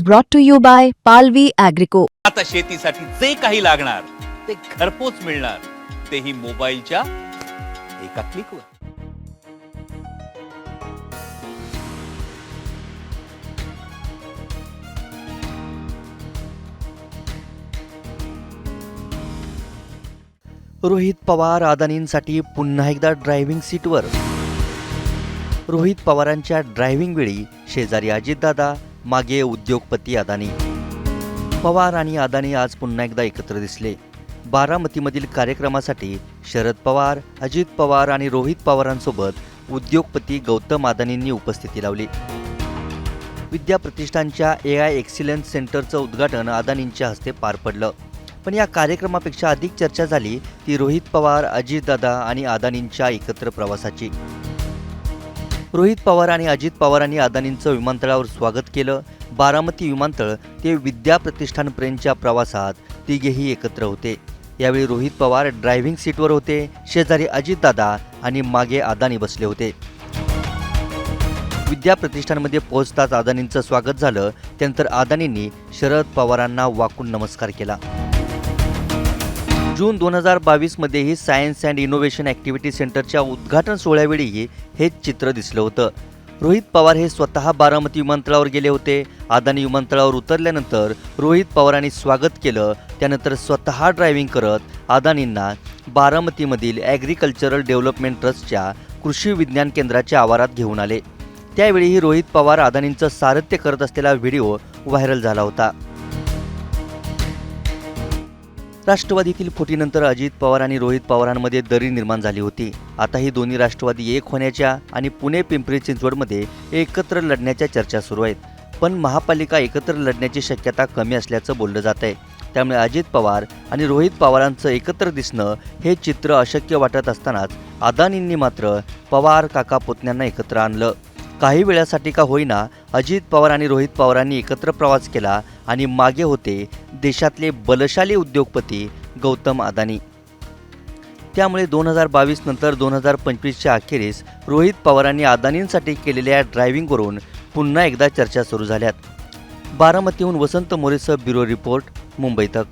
brought to you by Palvi Agrico. आता शेतीसाठी जे काही लागणार ते घरपोच मिळणार, तेही मोबाईलच्या एका क्लिकवर. रोहित पवार अदानींसाठी पुन्हा एकदा ड्रायव्हिंग सीटवर. रोहित पवारांच्या ड्रायव्हिंग वेळी शेजारी अजितदादा, मागे उद्योगपती अदानी. पवार आणि अदानी आज पुन्हा एकदा एकत्र दिसले. बारामतीमधील कार्यक्रमासाठी शरद पवार, अजित पवार आणि रोहित पवारांसोबत उद्योगपती गौतम अदानींनी उपस्थिती लावली. विद्या प्रतिष्ठानच्या AI एक्सिलन्स सेंटरचं उद्घाटन अदानींच्या हस्ते पार पडलं. पण या कार्यक्रमापेक्षा अधिक चर्चा झाली ती रोहित पवार, अजितदादा आणि अदानींच्या एकत्र प्रवासाची. रोहित पवार आणि अजित पवारांनी अदानींचं विमानतळावर स्वागत केलं. बारामती विमानतळ ते विद्या प्रतिष्ठानपर्यंतच्या प्रवासात तिघेही एकत्र होते. यावेळी रोहित पवार ड्रायव्हिंग सीटवर होते, शेजारी अजितदादा आणि मागे अदानी बसले होते. विद्या प्रतिष्ठानमध्ये पोहोचताच अदानींचं स्वागत झालं. त्यानंतर अदानींनी शरद पवारांना वाकून नमस्कार केला. जून 2022 मध्येही सायन्स अँड इनोव्हेशन ॲक्टिव्हिटी सेंटरच्या उद्घाटन सोहळ्यावेळीही हेच चित्र दिसलं होतं. रोहित पवार हे स्वतः बारामती विमानतळावर गेले होते. अदानी विमानतळावर उतरल्यानंतर रोहित पवारांनी स्वागत केलं. त्यानंतर स्वतः ड्रायव्हिंग करत अदानींना बारामतीमधील ॲग्रिकल्चरल डेव्हलपमेंट ट्रस्टच्या कृषी विज्ञान केंद्राच्या आवारात घेऊन आले. त्यावेळीही रोहित पवार अदानींचं सारथ्य करत असलेला व्हिडिओ व्हायरल झाला होता. राष्ट्रवादीतील फुटीनंतर अजित पवार आणि रोहित पवारांमध्ये दरी निर्माण झाली होती. आता ही दोन्ही राष्ट्रवादी एक होण्याच्या आणि पुणे पिंपरी चिंचवडमध्ये एकत्र लढण्याच्या चर्चा सुरू आहेत. पण महापालिका एकत्र लढण्याची शक्यता कमी असल्याचं बोललं जात आहे. त्यामुळे अजित पवार आणि रोहित पवारांचं एकत्र दिसणं हे चित्र अशक्य वाटत असतानाच अदानींनी मात्र पवार काका पुतण्यांना एकत्र आणलं. काही वेळासाठी का होईना अजित पवार आणि रोहित पवारांनी एकत्र प्रवास केला आणि मागे होते देशातले बलशाली उद्योगपती गौतम अदानी. त्यामुळे 2022 नंतर 2025च्या अखेरीस रोहित पवारांनी अदानींसाठी केलेल्या ड्रायव्हिंगवरून पुन्हा एकदा चर्चा सुरू झाल्यात. बारामतीहून वसंत मोरेसह ब्युरो रिपोर्ट, मुंबई तक.